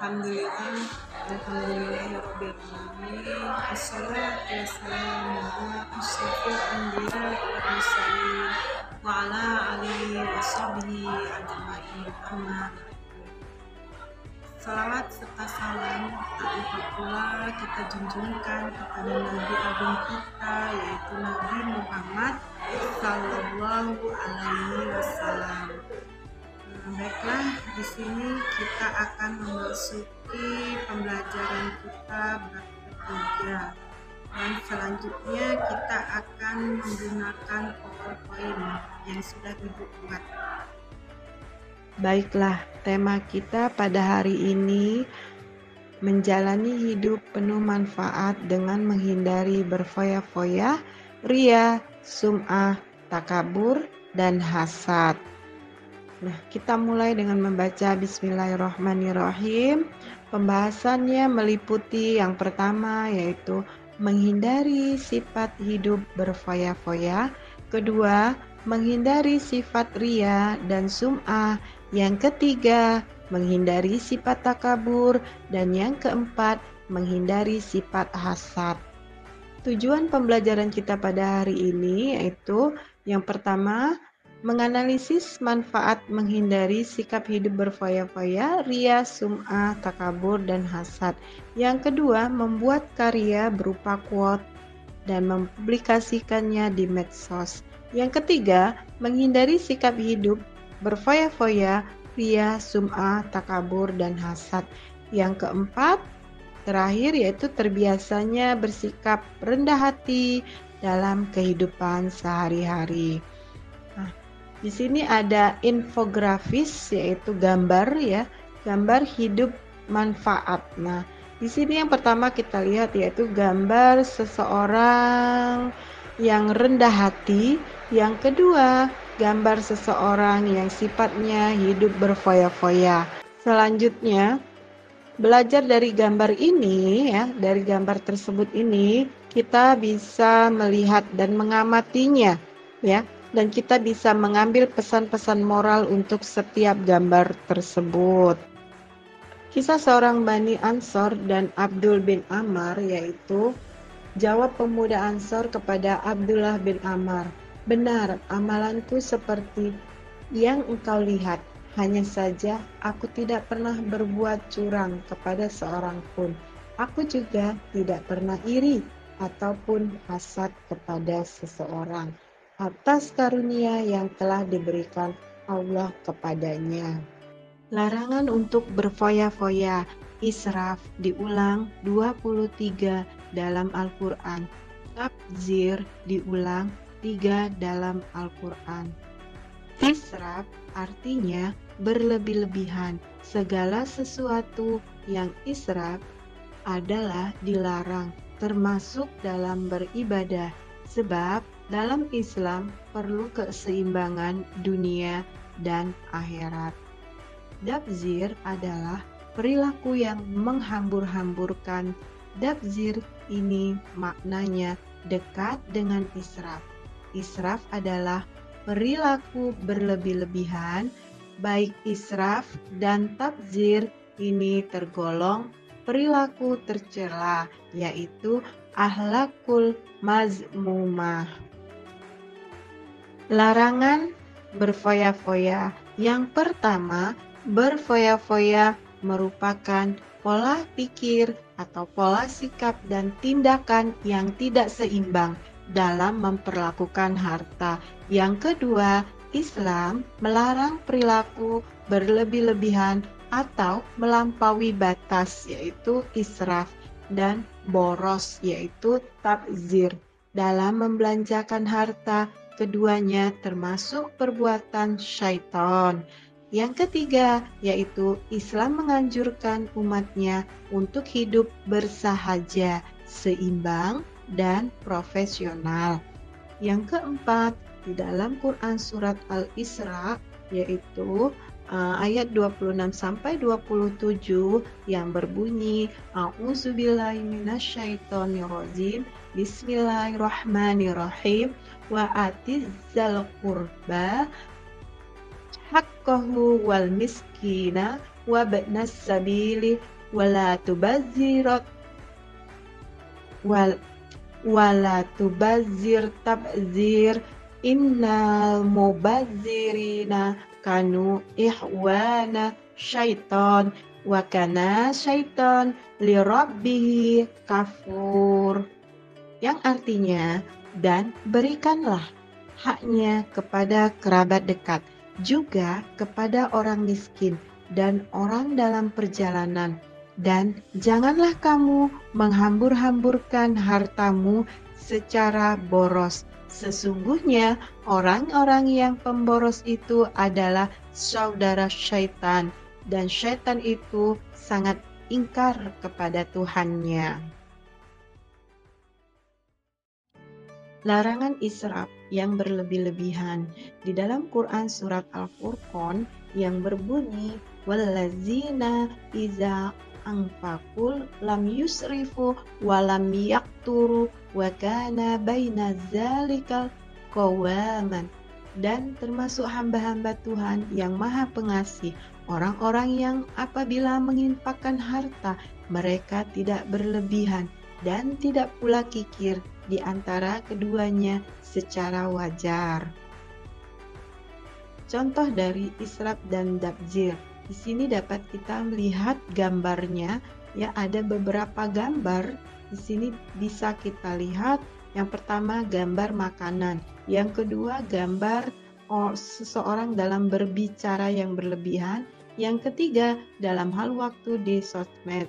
Alhamdulillah, alhamdulillahirabbil alamin. Wassalatu wassalamu ala asyrofil anbiya wal mursalin wa ala alihi washabihi ajmain. Amma salawat serta salam tak lupa pula kita junjungkan kepada Nabi agung kita, yaitu Nabi Muhammad Sallallahu Alaihi Wasallam. Baiklah, di sini kita akan memasuki pembelajaran kita bab ketiga, dan selanjutnya kita akan menggunakan PowerPoint yang sudah dibuat. Baiklah, tema kita pada hari ini menjalani hidup penuh manfaat dengan menghindari berfoya-foya, ria, sum'ah, takabur, dan hasad. Nah, kita mulai dengan membaca Bismillahirrahmanirrahim. Pembahasannya meliputi yang pertama yaitu menghindari sifat hidup berfoya-foya, kedua, menghindari sifat ria dan sum'ah, yang ketiga, menghindari sifat takabur, dan yang keempat, menghindari sifat hasad. Tujuan pembelajaran kita pada hari ini yaitu yang pertama, menganalisis manfaat menghindari sikap hidup berfoya-foya, ria, sum'ah, takabur, dan hasad. Yang kedua, membuat karya berupa quote dan mempublikasikannya di medsos. Yang ketiga, menghindari sikap hidup berfoya-foya, ria, sum'ah, takabur, dan hasad. Yang keempat, terakhir yaitu terbiasanya bersikap rendah hati dalam kehidupan sehari-hari. Nah, di sini ada infografis yaitu gambar ya, gambar hidup manfaat. Nah, di sini yang pertama kita lihat yaitu gambar seseorang yang rendah hati, yang kedua gambar seseorang yang sifatnya hidup berfoya-foya. Selanjutnya, belajar dari gambar ini ya, dari gambar tersebut ini kita bisa melihat dan mengamatinya ya, dan kita bisa mengambil pesan-pesan moral untuk setiap gambar tersebut. Kisah seorang Bani Ansor dan Abdul bin Ammar yaitu jawab pemuda Ansor kepada Abdullah bin Ammar, benar, amalanku seperti yang engkau lihat. Hanya saja aku tidak pernah berbuat curang kepada seorang pun. Aku juga tidak pernah iri ataupun hasad kepada seseorang atas karunia yang telah diberikan Allah kepadanya. Larangan untuk berfoya-foya, israf diulang 23 dalam Al-Quran. Tabzir diulang 3 dalam Al-Quran. Israf artinya berlebih-lebihan. Segala sesuatu yang israf adalah dilarang, termasuk dalam beribadah. Sebab dalam Islam perlu keseimbangan dunia dan akhirat. Tabzir adalah perilaku yang menghambur-hamburkan. Tabzir ini maknanya dekat dengan israf. Israf adalah perilaku berlebih-lebihan. Baik israf dan tabzir ini tergolong perilaku tercela, yaitu akhlakul mazmumah. Larangan berfoya-foya. Yang pertama, berfoya-foya merupakan pola pikir atau pola sikap dan tindakan yang tidak seimbang dalam memperlakukan harta. Yang kedua, Islam melarang perilaku berlebih-lebihan atau melampaui batas, yaitu israf, dan boros, yaitu tabzir, dalam membelanjakan harta. Keduanya termasuk perbuatan syaitan. Yang ketiga, yaitu Islam menganjurkan umatnya untuk hidup bersahaja, seimbang, dan profesional. Yang keempat, di dalam Quran surat Al-Isra, yaitu ayat 26 sampai 27 yang berbunyi, A'udzubillahi minasyaitonirrajim, Bismillahirrahmanirrahim, wa atizzal qurba haqqahu wal miskina wa ba'nas sabili wala tubazzir wal wala tubazzir tabzir innal mubazzirina kanu ihwana syaiton wa kana syaiton lirabbihi kafur, yang artinya, dan berikanlah haknya kepada kerabat dekat, juga kepada orang miskin dan orang dalam perjalanan, dan janganlah kamu menghambur-hamburkan hartamu secara boros. Sesungguhnya orang-orang yang pemboros itu adalah saudara syaitan, dan syaitan itu sangat ingkar kepada Tuhannya. Larangan israf yang berlebih-lebihan di dalam Quran surat Al-Furqan yang berbunyi wallazina iza anfaqul lam yusrifu wa lam yaqturu wa kana baina zalikal qawaman, dan termasuk hamba-hamba Tuhan yang Maha Pengasih, orang-orang yang apabila menginfakkan harta mereka tidak berlebihan dan tidak pula kikir di antara keduanya secara wajar. Contoh dari israf dan tabdzir. Di sini dapat kita melihat gambarnya, ya, ada beberapa gambar. Di sini bisa kita lihat yang pertama gambar makanan, yang kedua gambar seseorang dalam berbicara yang berlebihan, yang ketiga dalam hal waktu di sosmed.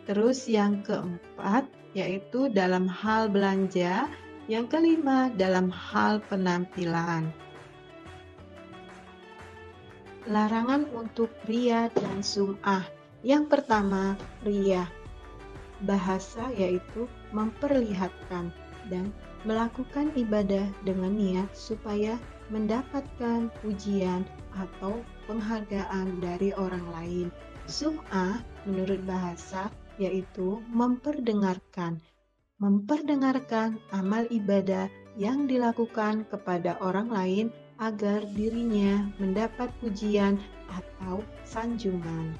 Terus yang keempat yaitu dalam hal belanja, yang kelima dalam hal penampilan. Larangan untuk riya dan sum'ah. Yang pertama, riya. Bahasa yaitu memperlihatkan dan melakukan ibadah dengan niat supaya mendapatkan pujian atau penghargaan dari orang lain. Sum'ah menurut bahasa yaitu memperdengarkan amal ibadah yang dilakukan kepada orang lain agar dirinya mendapat pujian atau sanjungan.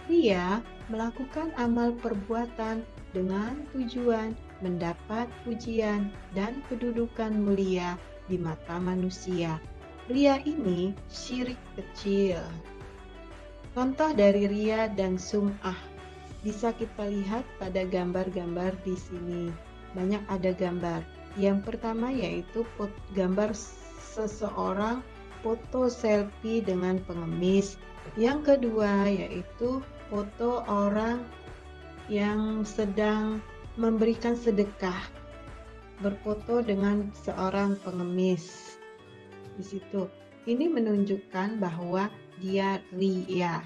Riya melakukan amal perbuatan dengan tujuan mendapat pujian dan kedudukan mulia di mata manusia. Riya ini syirik kecil. Contoh dari riya dan sum'ah bisa kita lihat pada gambar-gambar di sini. Banyak ada gambar. Yang pertama yaitu gambar seseorang foto selfie dengan pengemis. Yang kedua yaitu foto orang yang sedang memberikan sedekah, berfoto dengan seorang pengemis. Di situ, ini menunjukkan bahwa dia riya.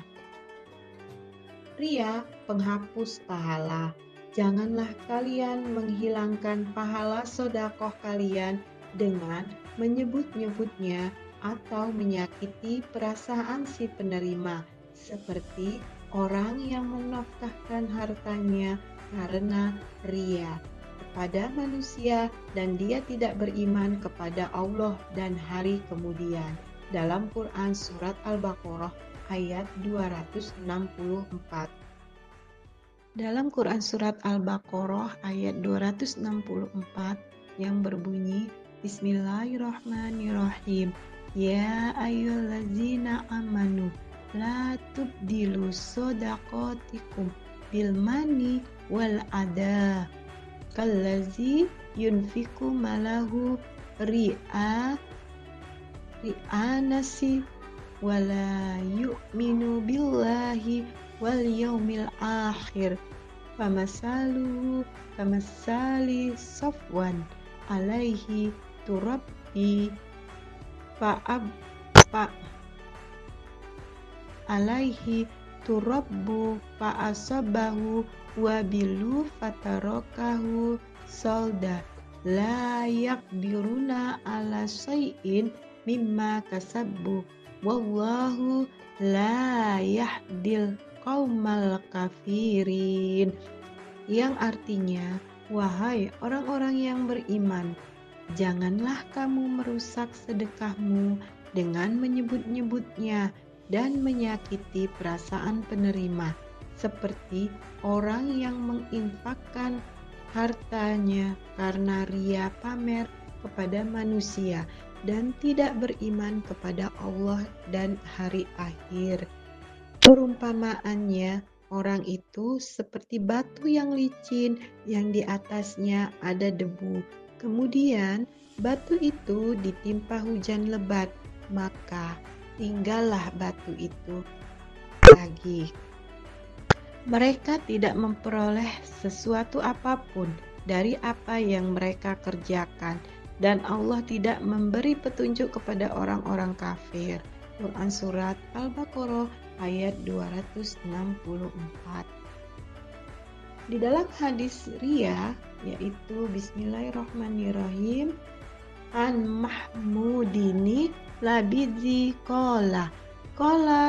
Riya penghapus pahala. Janganlah kalian menghilangkan pahala sedekah kalian dengan menyebut-nyebutnya atau menyakiti perasaan si penerima, seperti orang yang menafkahkan hartanya karena riya kepada manusia dan dia tidak beriman kepada Allah dan hari kemudian. Dalam Quran surat Al-Baqarah ayat 264. Dalam Quran surat Al-Baqarah ayat 264 yang berbunyi Bismillahirrahmanirrahim. Ya ayyuhallazina amanu la tubdilu shadaqatikum bil mani wal ada kallazi yunfiku malahu ri'a nasi wala yu'minu billahi wal yaumil akhir famasaluhu kamasali safwan alaihi turabbi alaihi turabbu fa'asabahu wabilu fatarokahu salda la yakdiruna ala syai'in mimma kasabbu wallahu la yahdil qaumal kafirin, yang artinya, wahai orang-orang yang beriman, janganlah kamu merusak sedekahmu dengan menyebut-nyebutnya dan menyakiti perasaan penerima, seperti orang yang menginfakkan hartanya karena ria pamer kepada manusia dan tidak beriman kepada Allah dan hari akhir. Perumpamaannya, orang itu seperti batu yang licin yang di atasnya ada debu. Kemudian batu itu ditimpa hujan lebat, maka tinggallah batu itu lagi. Mereka tidak memperoleh sesuatu apapun dari apa yang mereka kerjakan, dan Allah tidak memberi petunjuk kepada orang-orang kafir. Quran Surat Al-Baqarah ayat 264. Di dalam hadis ria, yaitu Bismillahirrahmanirrahim, An Mahmudini Labidzi Qala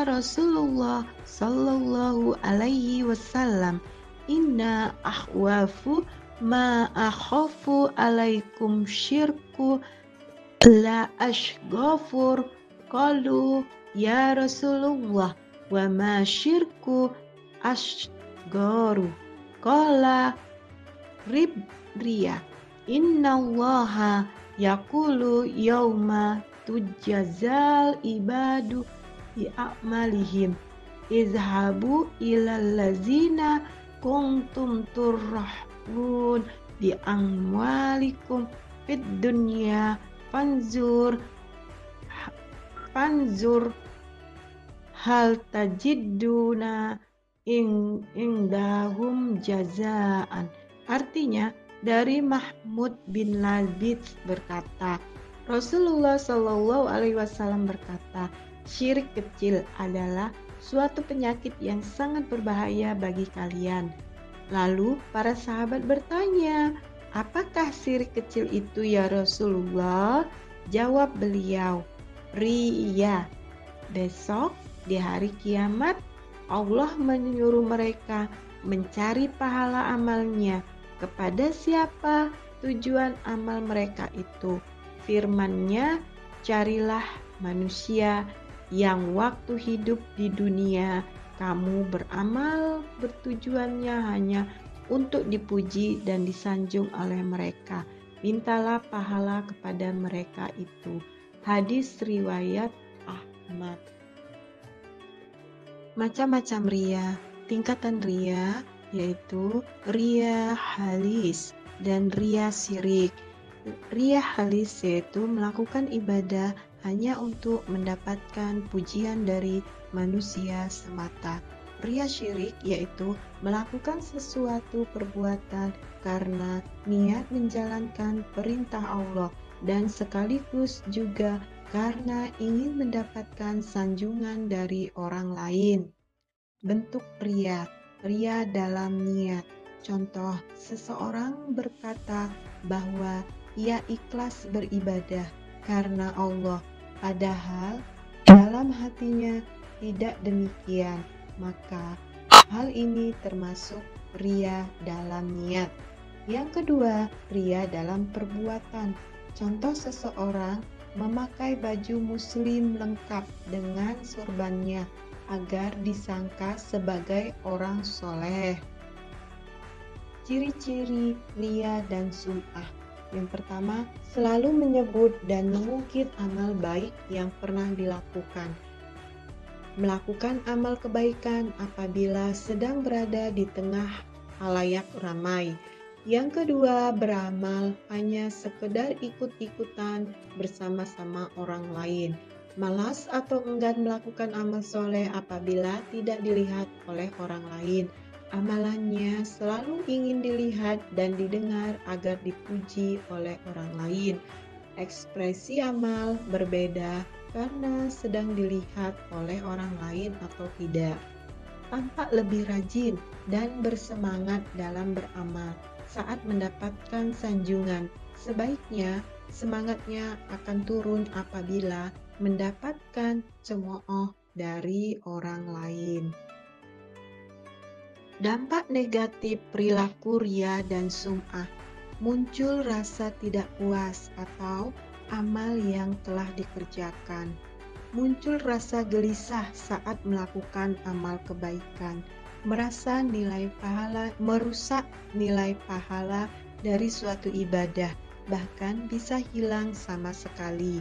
Rasulullah sallallahu alaihi wasallam, inna akhwafu ma akhafu alaikum syirku la ashghafur. Qalu ya Rasulullah wa ma syirku ashgaru. Qala riya innallaha yaqulu yauma tujazal ibadu bi a'malihim izhabu ilal ladzina kuntum turrahbun bi amwalikum fid dunya fanzur hal tajiduna indahum jazaan. Artinya, dari Mahmud bin Labid berkata, Rasulullah Shallallahu Alaihi Wasallam berkata, syirik kecil adalah suatu penyakit yang sangat berbahaya bagi kalian. Lalu para sahabat bertanya, apakah syirik kecil itu ya Rasulullah? Jawab beliau, riya. Besok di hari kiamat Allah menyuruh mereka mencari pahala amalnya. Kepada siapa tujuan amal mereka itu? Firman-Nya, carilah manusia yang waktu hidup di dunia kamu beramal bertujuannya hanya untuk dipuji dan disanjung oleh mereka. Mintalah pahala kepada mereka itu. Hadis riwayat Ahmad. Macam-macam ria. Tingkatan ria yaitu ria halis dan ria syirik. Ria halis yaitu melakukan ibadah hanya untuk mendapatkan pujian dari manusia semata. Ria syirik yaitu melakukan sesuatu perbuatan karena niat menjalankan perintah Allah dan sekaligus juga karena ingin mendapatkan sanjungan dari orang lain. Bentuk ria dalam niat. Contoh, seseorang berkata bahwa ia ikhlas beribadah karena Allah, padahal dalam hatinya tidak demikian. Maka hal ini termasuk ria dalam niat. Yang kedua, ria dalam perbuatan. Contoh, seseorang memakai baju muslim lengkap dengan sorbannya agar disangka sebagai orang soleh. Ciri-ciri ria dan sum'ah. Yang pertama, selalu menyebut dan mengungkit amal baik yang pernah dilakukan. Melakukan amal kebaikan apabila sedang berada di tengah halayak ramai. Yang kedua, beramal hanya sekedar ikut-ikutan bersama-sama orang lain. Malas atau enggan melakukan amal soleh apabila tidak dilihat oleh orang lain. Amalannya selalu ingin dilihat dan didengar agar dipuji oleh orang lain. Ekspresi amal berbeda karena sedang dilihat oleh orang lain atau tidak. Tampak lebih rajin dan bersemangat dalam beramal. Saat mendapatkan sanjungan, sebaiknya semangatnya akan turun apabila mendapatkan cemooh dari orang lain. Dampak negatif perilaku ria dan sum'ah. Muncul rasa tidak puas atau amal yang telah dikerjakan. Muncul rasa gelisah saat melakukan amal kebaikan. merusak nilai pahala dari suatu ibadah, bahkan bisa hilang sama sekali,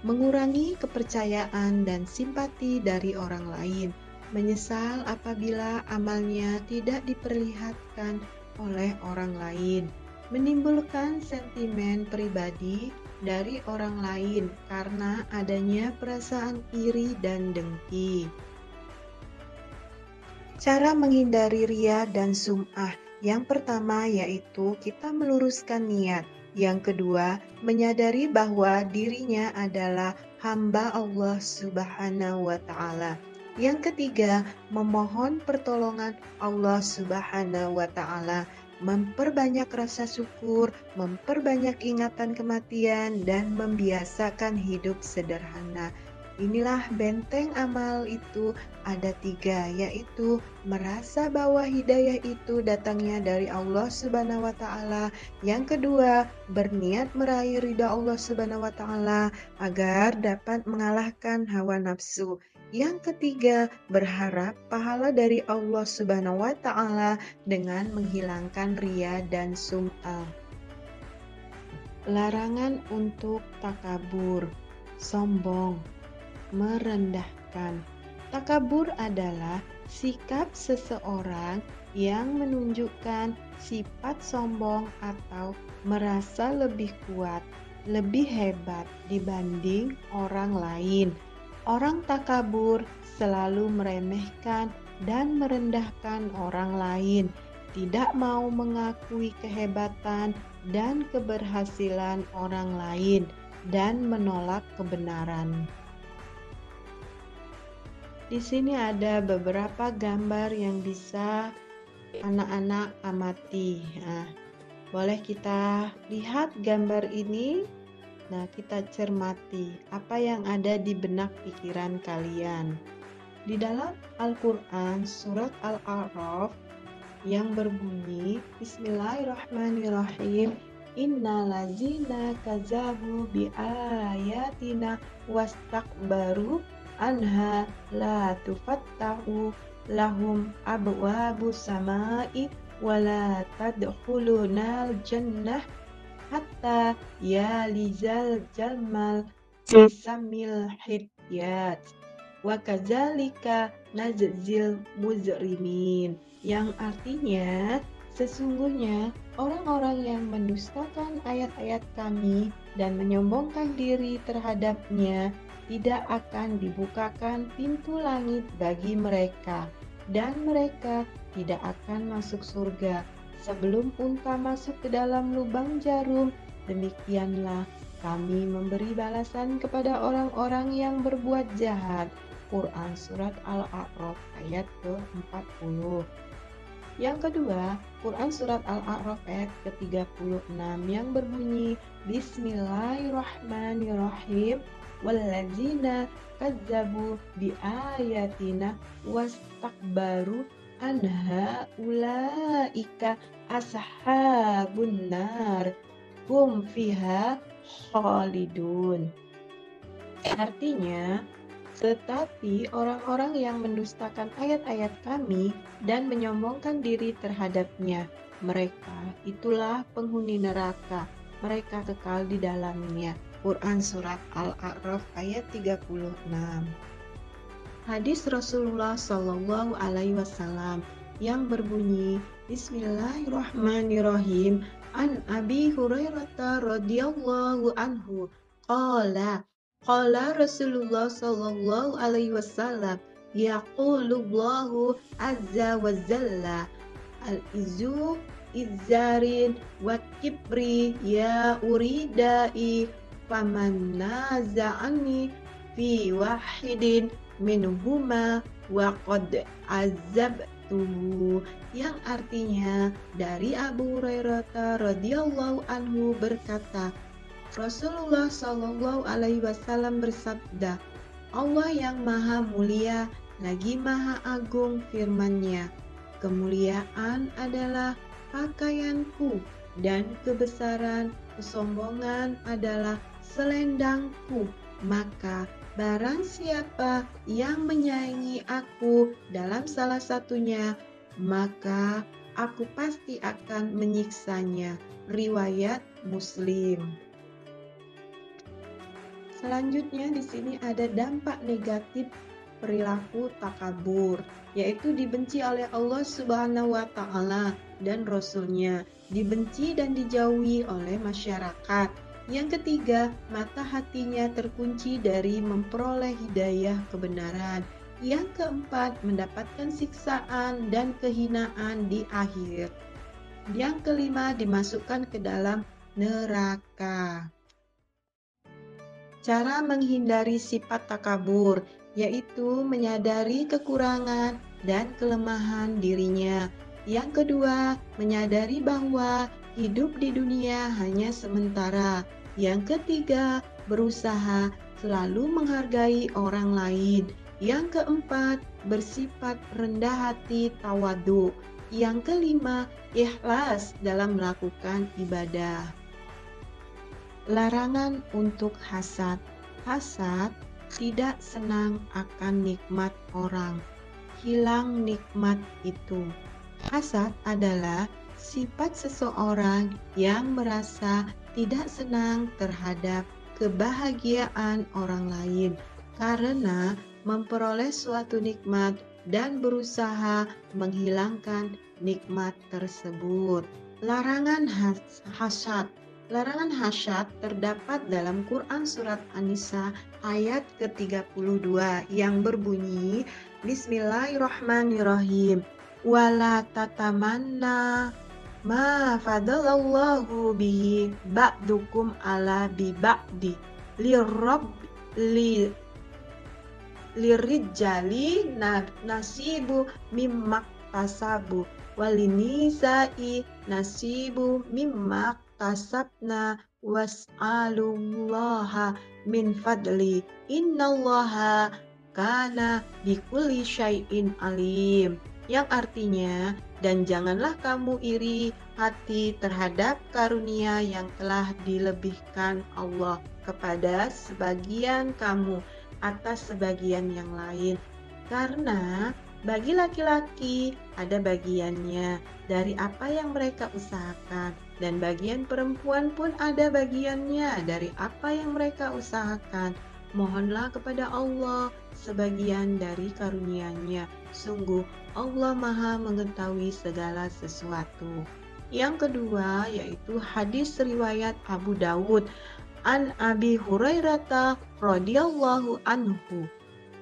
mengurangi kepercayaan dan simpati dari orang lain, menyesal apabila amalnya tidak diperlihatkan oleh orang lain, menimbulkan sentimen pribadi dari orang lain karena adanya perasaan iri dan dengki. Cara menghindari riya dan sum'ah. Yang pertama yaitu kita meluruskan niat. Yang kedua, menyadari bahwa dirinya adalah hamba Allah Subhanahu wa Ta'ala. Yang ketiga, memohon pertolongan Allah Subhanahu wa Ta'ala, memperbanyak rasa syukur, memperbanyak ingatan kematian, dan membiasakan hidup sederhana. Inilah benteng amal itu ada 3, yaitu merasa bahwa hidayah itu datangnya dari Allah Subhanahu wa Ta'ala. Yang kedua, berniat meraih ridha Allah Subhanahu wa Ta'ala agar dapat mengalahkan hawa nafsu. Yang ketiga, berharap pahala dari Allah Subhanahu wa Ta'ala dengan menghilangkan riya dan sum'ah. Larangan untuk takabur, sombong, merendahkan. Takabur adalah sikap seseorang yang menunjukkan sifat sombong atau merasa lebih kuat, lebih hebat dibanding orang lain. Orang takabur selalu meremehkan dan merendahkan orang lain, tidak mau mengakui kehebatan dan keberhasilan orang lain, dan menolak kebenaran. Di sini ada beberapa gambar yang bisa anak-anak amati. Nah, boleh kita lihat gambar ini. Nah, kita cermati apa yang ada di benak pikiran kalian. Di dalam Al-Quran, surat Al-A'raf yang berbunyi, Bismillahirrahmanirrahim, Innal ladzina kazabu bi ayatina wastakbaru anha la tufattahu lahum abwabu samai wala tadkhulunal jannah hatta yalizal jamal fisamil hidyat wa kadzalika najzil mujrimin, yang artinya sesungguhnya orang-orang yang mendustakan ayat-ayat kami dan menyombongkan diri terhadapnya tidak akan dibukakan pintu langit bagi mereka, dan mereka tidak akan masuk surga sebelum unta masuk ke dalam lubang jarum. Demikianlah kami memberi balasan kepada orang-orang yang berbuat jahat. Quran Surat Al-A'raf ayat ke-40. Yang kedua, Quran Surat Al-A'raf ayat ke-36 yang berbunyi, Bismillahirrahmanirrahim, walladzina kazzabu biayatina wastakbaru anha ulaika ashabun nar hum fiha khalidun. Artinya, tetapi orang-orang yang mendustakan ayat-ayat kami dan menyombongkan diri terhadapnya, mereka itulah penghuni neraka, mereka kekal di dalamnya. Quran Surat Al-A'raf ayat 36. Hadis Rasulullah Shallallahu Alaihi Wasallam yang berbunyi, Bismillahirrahmanirrahim, An Abi Hurairah radhiyallahu anhu qala Rasulullah Shallallahu Alaihi Wasallam, yaqulullahu azza wa jalla, al-izu izzarin wa kibri ya uridai faman naza'ani fi wahidin minhuma wa qad azabtuhu, yang artinya dari Abu Hurairah radhiyallahu anhu berkata, Rasulullah Shallallahu Alaihi Wasallam bersabda, Allah yang maha mulia lagi maha agung firman-Nya, kemuliaan adalah pakaianku dan kebesaran kesombongan adalah selendangku, maka barang siapa yang menyayangi aku dalam salah satunya, maka aku pasti akan menyiksanya. Riwayat Muslim. Selanjutnya di sini ada dampak negatif perilaku takabur, yaitu dibenci oleh Allah Subhanahu wa taala dan Rasul-Nya, dibenci dan dijauhi oleh masyarakat. Yang ketiga, mata hatinya terkunci dari memperoleh hidayah kebenaran. Yang keempat, mendapatkan siksaan dan kehinaan di akhir. Yang kelima, dimasukkan ke dalam neraka. Cara menghindari sifat takabur, yaitu menyadari kekurangan dan kelemahan dirinya. Yang kedua, menyadari bahwa hidup di dunia hanya sementara. Yang ketiga, berusaha selalu menghargai orang lain. Yang keempat, bersifat rendah hati tawadu. Yang kelima, ikhlas dalam melakukan ibadah. Larangan untuk hasad. Hasad tidak senang akan nikmat orang. Hilang nikmat itu. Hasad adalah sifat seseorang yang merasa tidak senang terhadap kebahagiaan orang lain karena memperoleh suatu nikmat dan berusaha menghilangkan nikmat tersebut. Larangan hasad. Larangan hasad terdapat dalam Quran Surat An-Nisa ayat ke-32 yang berbunyi, Bismillahirrahmanirrahim. Wala tatamanna ma fadalallahu bihi ba'dukum ala bi ba'di lirijali nasibu mimmak tasabu walinisai nasibu mimmak tasabna was'alullaha min fadli innallaha kana bikulli syai'in alim, yang artinya, dan janganlah kamu iri hati terhadap karunia yang telah dilebihkan Allah kepada sebagian kamu atas sebagian yang lain, karena bagi laki-laki ada bagiannya dari apa yang mereka usahakan, dan bagian perempuan pun ada bagiannya dari apa yang mereka usahakan. Mohonlah kepada Allah sebagian dari karunia-Nya. Sungguh Allah Maha mengetahui segala sesuatu. Yang kedua yaitu hadis riwayat Abu Dawud an Abi Hurairah radhiyallahu anhu.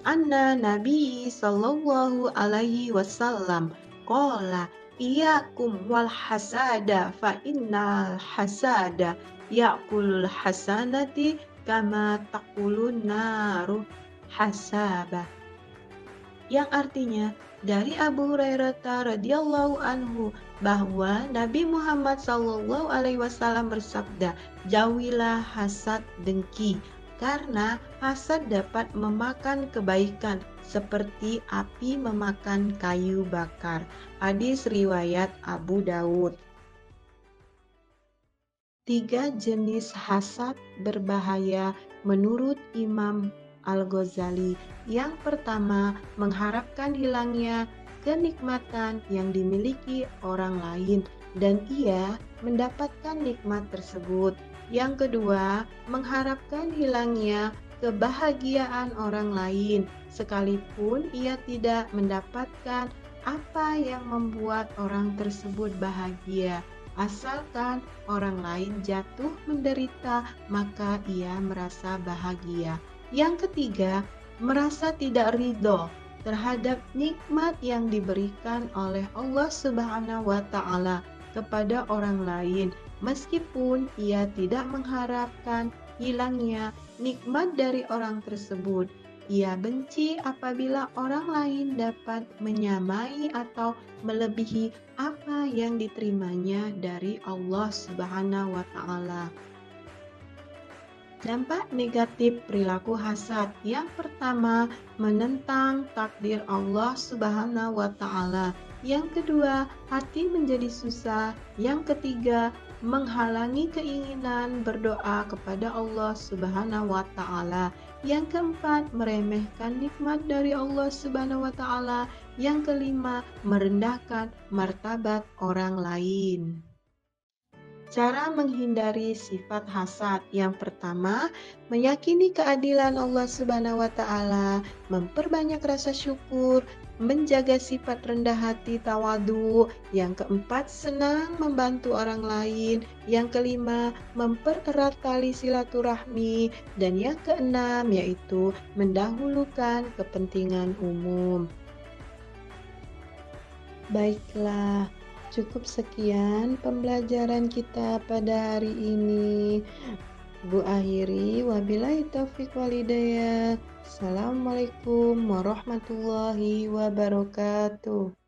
Anna Nabi sallallahu alaihi wasallam qala iyakum wal hasada fa innal hasada ya'kulul hasanati kama taqulun naru hasaba, yang artinya dari Abu Hurairah radhiyallahu anhu bahwa Nabi Muhammad sallallahu alaihi wasallam bersabda, jauhilah hasad dengki karena hasad dapat memakan kebaikan seperti api memakan kayu bakar. Hadis riwayat Abu Dawud. 3 jenis hasad berbahaya menurut Imam Al-Ghazali. Yang pertama, mengharapkan hilangnya kenikmatan yang dimiliki orang lain dan ia mendapatkan nikmat tersebut. Yang kedua, mengharapkan hilangnya kebahagiaan orang lain sekalipun ia tidak mendapatkan apa yang membuat orang tersebut bahagia. Asalkan orang lain jatuh menderita, maka ia merasa bahagia. Yang ketiga, merasa tidak ridho terhadap nikmat yang diberikan oleh Allah Subhanahu wa taala kepada orang lain, meskipun ia tidak mengharapkan hilangnya nikmat dari orang tersebut. Ia benci apabila orang lain dapat menyamai atau melebihi apa yang diterimanya dari Allah Subhanahu wa taala. Dampak negatif perilaku hasad. Yang pertama, menentang takdir Allah Subhanahu wa taala. Yang kedua, hati menjadi susah. Yang ketiga, menghalangi keinginan berdoa kepada Allah Subhanahu wa taala. Yang keempat, meremehkan nikmat dari Allah Subhanahu wa taala. Yang kelima, merendahkan martabat orang lain. Cara menghindari sifat hasad. Yang pertama, meyakini keadilan Allah Subhanahu wa taala, memperbanyak rasa syukur, menjaga sifat rendah hati tawadu. Yang keempat, senang membantu orang lain. Yang kelima, mempererat tali silaturahmi. Dan yang keenam yaitu mendahulukan kepentingan umum. Baiklah, cukup sekian pembelajaran kita pada hari ini. Bu akhiri, wabillahi taufiq walhidayah. Assalamualaikum warahmatullahi wabarakatuh.